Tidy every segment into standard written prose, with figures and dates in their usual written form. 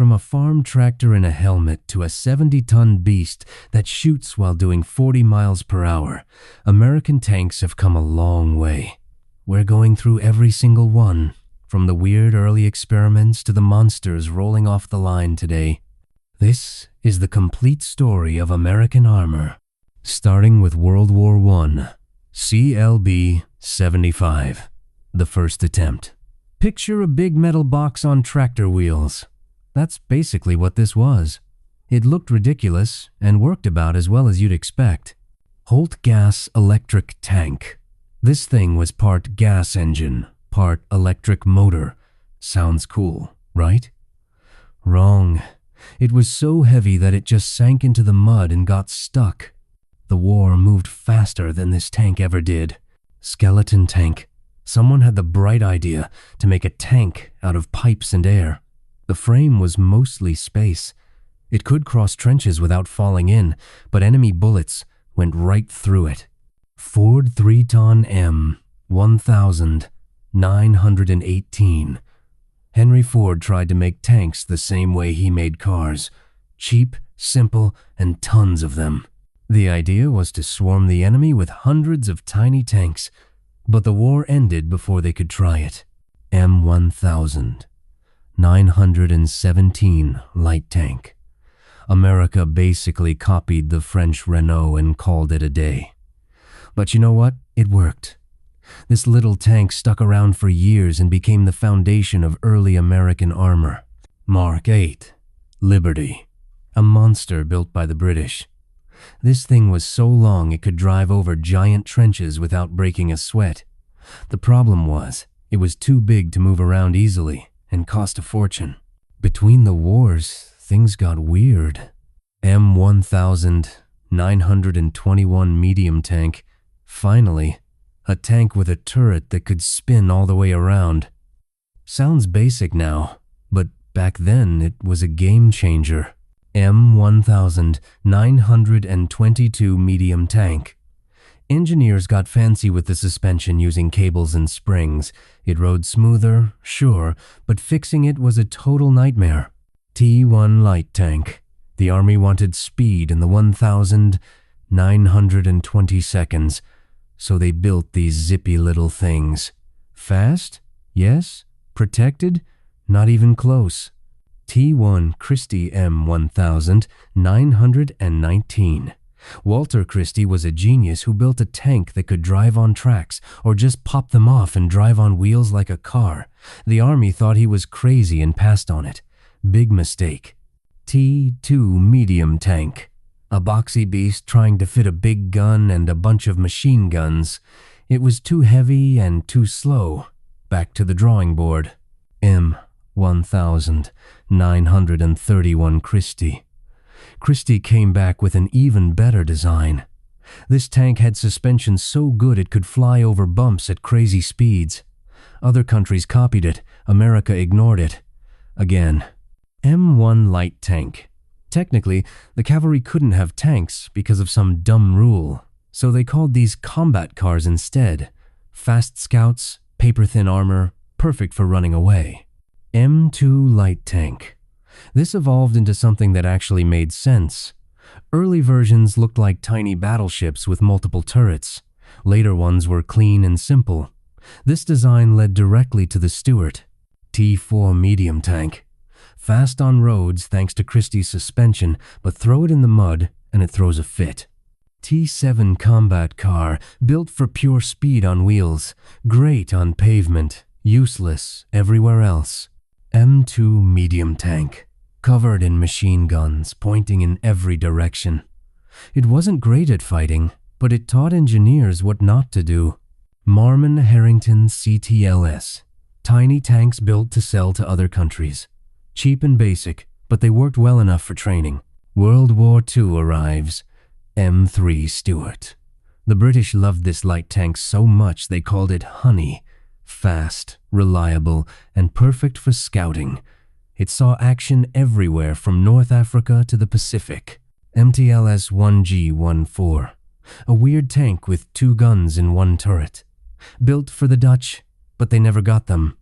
From a farm tractor in a helmet to a 70-ton beast that shoots while doing 40 miles per hour, American tanks have come a long way. We're going through every single one, from the weird early experiments to the monsters rolling off the line today. This is the complete story of American armor, starting with World War I, CLB-75, the first attempt. Picture a big metal box on tractor wheels. That's basically what this was. It looked ridiculous and worked about as well as you'd expect. Holt Gas Electric Tank. This thing was part gas engine, part electric motor. Sounds cool, right? Wrong. It was so heavy that it just sank into the mud and got stuck. The war moved faster than this tank ever did. Skeleton tank. Someone had the bright idea to make a tank out of pipes and air. The frame was mostly space. It could cross trenches without falling in, but enemy bullets went right through it. Ford 3-ton M1918. Henry Ford tried to make tanks the same way he made cars. Cheap, simple, and tons of them. The idea was to swarm the enemy with hundreds of tiny tanks, but the war ended before they could try it. M1000. 917 light tank. America basically copied the French Renault and called it a day. But you know what? It worked. This little tank stuck around for years and became the foundation of early American armor. Mark 8. Liberty. A monster built by the British. This thing was so long it could drive over giant trenches without breaking a sweat. The problem was, it was too big to move around easily and cost a fortune. Between the wars, things got weird. M1921 medium tank. Finally, a tank with a turret that could spin all the way around. Sounds basic now, but back then it was a game changer. M1922 medium tank. Engineers got fancy with the suspension using cables and springs. It rode smoother, sure, but fixing it was a total nightmare. T1 light tank. The Army wanted speed in the 1,920 seconds, so they built these zippy little things. Fast? Yes. Protected? Not even close. T1 Christie M1919. Walter Christie was a genius who built a tank that could drive on tracks or just pop them off and drive on wheels like a car. The Army thought he was crazy and passed on it. Big mistake. T2 medium tank. A boxy beast trying to fit a big gun and a bunch of machine guns. It was too heavy and too slow. Back to the drawing board. M1931 Christie. Christie came back with an even better design. This tank had suspension so good it could fly over bumps at crazy speeds. Other countries copied it. America ignored it. Again. M1 light tank. Technically, the cavalry couldn't have tanks because of some dumb rule, so they called these combat cars instead. Fast scouts, paper-thin armor, perfect for running away. M2 light tank. This evolved into something that actually made sense. Early versions looked like tiny battleships with multiple turrets. Later ones were clean and simple. This design led directly to the Stuart. T4 medium tank. Fast on roads thanks to Christie's suspension, but throw it in the mud and it throws a fit. T7 combat car, built for pure speed on wheels. Great on pavement, useless everywhere else. M2 medium tank. Covered in machine guns, pointing in every direction. It wasn't great at fighting, but it taught engineers what not to do. Marmon Harrington CTLS. Tiny tanks built to sell to other countries. Cheap and basic, but they worked well enough for training. World War II arrives. M3 Stuart. The British loved this light tank so much they called it Honey. Fast, reliable, and perfect for scouting. It saw action everywhere from North Africa to the Pacific. MTLS 1G14. A weird tank with 2 guns in 1 turret. Built for the Dutch, but they never got them.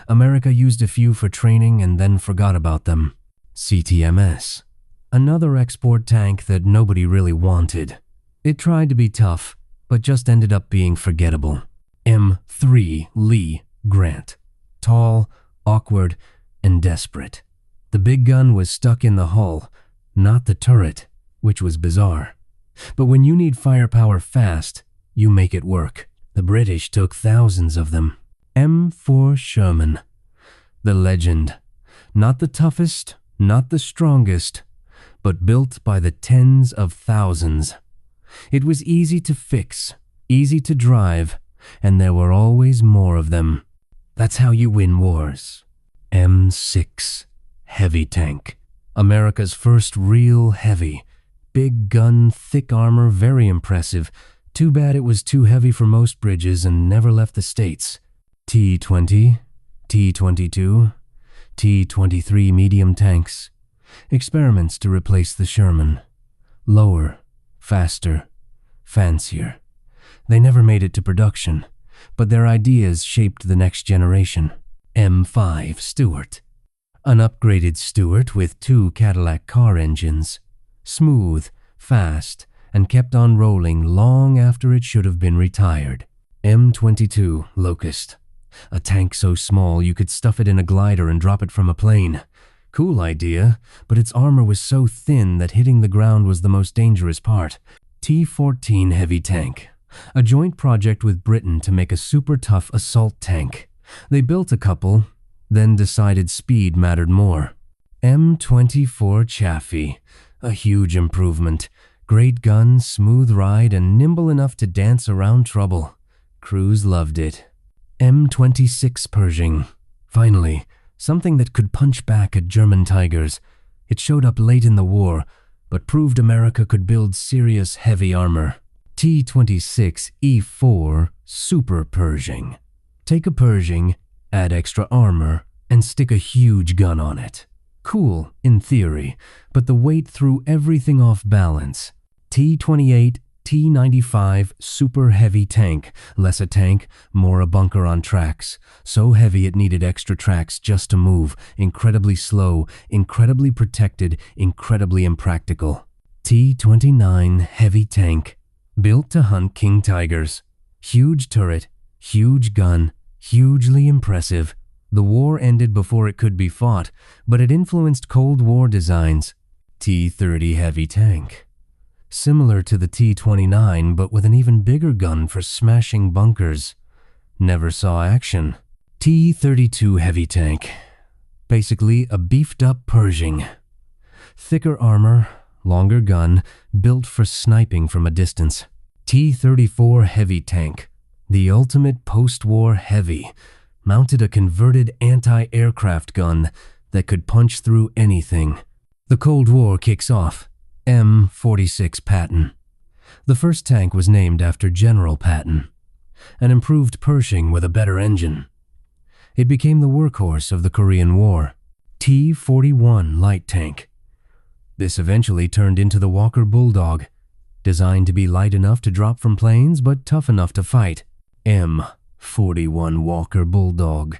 America used a few for training and then forgot about them. CTMS, another export tank that nobody really wanted. It tried to be tough, but just ended up being forgettable. M3 Lee Grant, tall, awkward, and desperate. The big gun was stuck in the hull, not the turret, which was bizarre. But when you need firepower fast, you make it work. The British took thousands of them. M4 Sherman, the legend. Not the toughest, not the strongest, but built by the tens of thousands. It was easy to fix, easy to drive, and there were always more of them. That's how you win wars. M6 Heavy Tank, America's first real heavy. Big gun, thick armor, very impressive. Too bad it was too heavy for most bridges and never left the States. T-20, T-22, T-23 medium tanks. Experiments to replace the Sherman. Lower, faster, fancier. They never made it to production, but their ideas shaped the next generation. M5 Stuart, an upgraded Stuart with 2 Cadillac car engines. Smooth, fast, and kept on rolling long after it should have been retired. M22 Locust, a tank so small you could stuff it in a glider and drop it from a plane. Cool idea, but its armor was so thin that hitting the ground was the most dangerous part. T-14 Heavy Tank, a joint project with Britain to make a super tough assault tank. They built a couple, then decided speed mattered more. M24 Chaffee, a huge improvement. Great gun, smooth ride, and nimble enough to dance around trouble. Crews loved it. M26 Pershing, finally, something that could punch back at German Tigers. It showed up late in the war, but proved America could build serious heavy armor. T-26 E4 Super Pershing. Take a Pershing, add extra armor, and stick a huge gun on it. Cool, in theory, but the weight threw everything off balance. T-28 T-95 Super Heavy Tank. Less a tank, more a bunker on tracks. So heavy it needed extra tracks just to move. Incredibly slow, incredibly protected, incredibly impractical. T-29 Heavy Tank. Built to hunt king tigers. Huge turret, huge gun, hugely impressive. The war ended before it could be fought, but it influenced Cold War designs. T-30 Heavy Tank. Similar to the T-29, but with an even bigger gun for smashing bunkers. Never saw action. T-32 Heavy Tank. Basically a beefed-up Pershing. Thicker armor, longer gun, built for sniping from a distance. T-34 Heavy Tank. The ultimate post-war heavy. Mounted a converted anti-aircraft gun that could punch through anything. The Cold War kicks off. M46 Patton. The first tank was named after General Patton, an improved Pershing with a better engine. It became the workhorse of the Korean War. T-41 Light Tank. This eventually turned into the Walker Bulldog, designed to be light enough to drop from planes but tough enough to fight. M41 Walker Bulldog.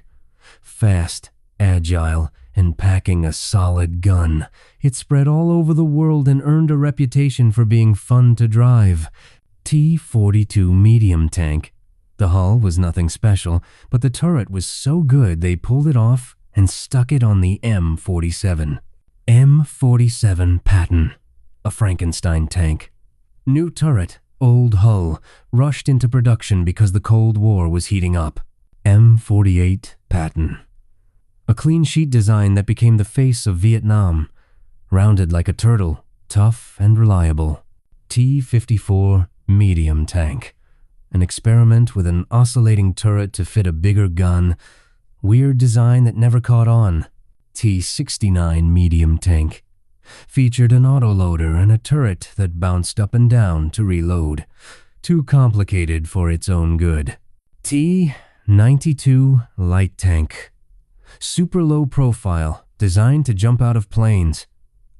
Fast, agile, and packing a solid gun. It spread all over the world and earned a reputation for being fun to drive. T-42 Medium Tank. The hull was nothing special, but the turret was so good they pulled it off and stuck it on the M47. M47 Patton. A Frankenstein tank. New turret, old hull, rushed into production because the Cold War was heating up. M48 Patton. A clean sheet design that became the face of Vietnam. Rounded like a turtle, tough and reliable. T-54 Medium Tank. An experiment with an oscillating turret to fit a bigger gun. Weird design that never caught on. T-69 Medium Tank. Featured an autoloader and a turret that bounced up and down to reload. Too complicated for its own good. T-92 Light Tank. Super low profile, designed to jump out of planes.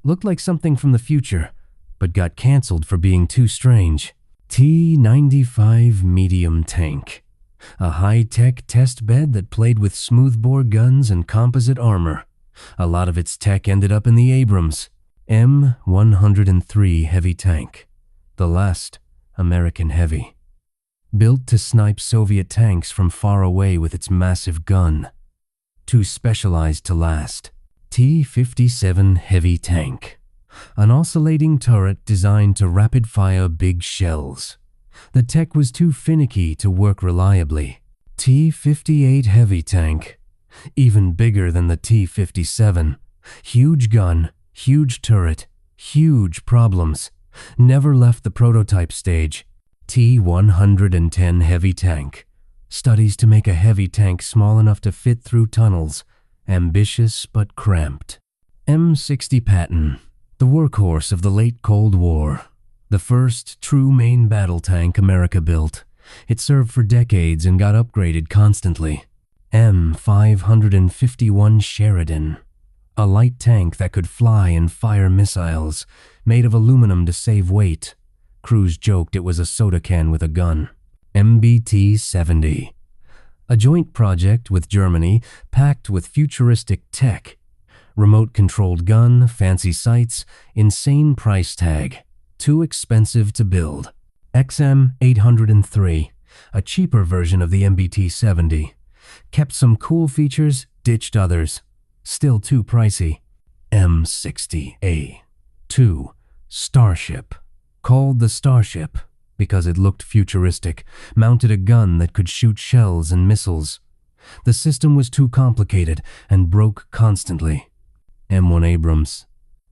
Looked like something from the future, but got cancelled for being too strange. T-95 Medium Tank. A high-tech test bed that played with smoothbore guns and composite armor. A lot of its tech ended up in the Abrams M103 heavy tank, the last American heavy. Built to snipe Soviet tanks from far away with its massive gun. Too specialized to last. T-57 heavy tank. An oscillating turret designed to rapid-fire big shells. The tech was too finicky to work reliably. T-58 heavy tank. Even bigger than the T-57. Huge gun, huge turret, huge problems. Never left the prototype stage. T-110 heavy tank. Studies to make a heavy tank small enough to fit through tunnels. Ambitious but cramped. M60 Patton. The workhorse of the late Cold War. The first true main battle tank America built. It served for decades and got upgraded constantly. M551 Sheridan. A light tank that could fly and fire missiles, made of aluminum to save weight. Crews joked it was a soda can with a gun. MBT-70. A joint project with Germany packed with futuristic tech. Remote-controlled gun, fancy sights, insane price tag. Too expensive to build. XM803, a cheaper version of the MBT-70. Kept some cool features, ditched others. Still too pricey. M60A2, Starship. Called the Starship because it looked futuristic, mounted a gun that could shoot shells and missiles. The system was too complicated and broke constantly. M1 Abrams.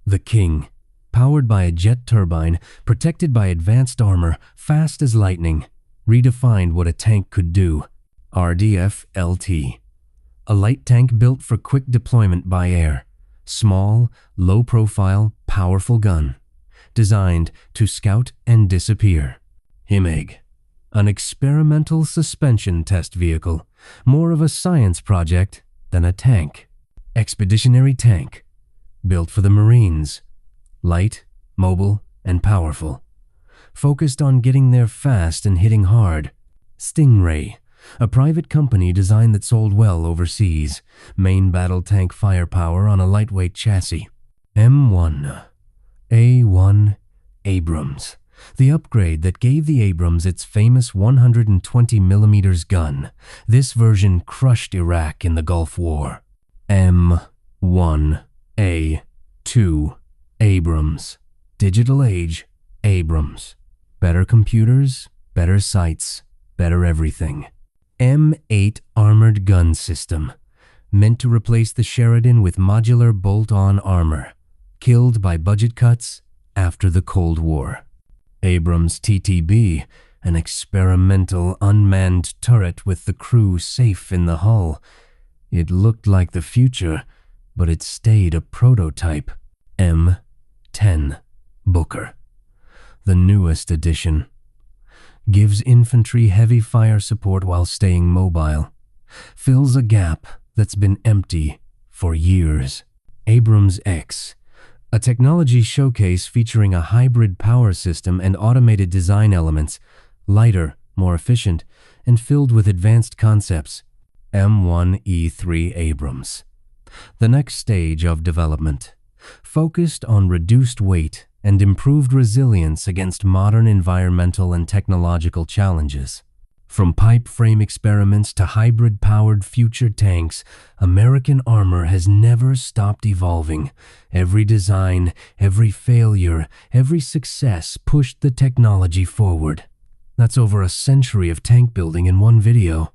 The King. Powered by a jet turbine, protected by advanced armor, fast as lightning. Redefined what a tank could do. RDF-LT. A light tank built for quick deployment by air. Small, low-profile, powerful gun. Designed to scout and disappear. HIMEG. An experimental suspension test vehicle. More of a science project than a tank. Expeditionary tank. Built for the Marines. Light, mobile, and powerful. Focused on getting there fast and hitting hard. Stingray. A private company design that sold well overseas. Main battle tank firepower on a lightweight chassis. M1. A1 Abrams. The upgrade that gave the Abrams its famous 120mm gun. This version crushed Iraq in the Gulf War. M1A2 Abrams. Digital age, Abrams. Better computers, better sights, better everything. M8 Armored Gun System. Meant to replace the Sheridan with modular bolt-on armor. Killed by budget cuts after the Cold War. Abrams TTB, an experimental unmanned turret with the crew safe in the hull. It looked like the future, but it stayed a prototype. M10 Booker. The newest edition. Gives infantry heavy fire support while staying mobile. Fills a gap that's been empty for years. Abrams X. A technology showcase featuring a hybrid power system and automated design elements, lighter, more efficient, and filled with advanced concepts. M1E3 Abrams. The next stage of development. Focused on reduced weight and improved resilience against modern environmental and technological challenges. From pipe frame experiments to hybrid-powered future tanks, American armor has never stopped evolving. Every design, every failure, every success pushed the technology forward. That's over a century of tank building in one video.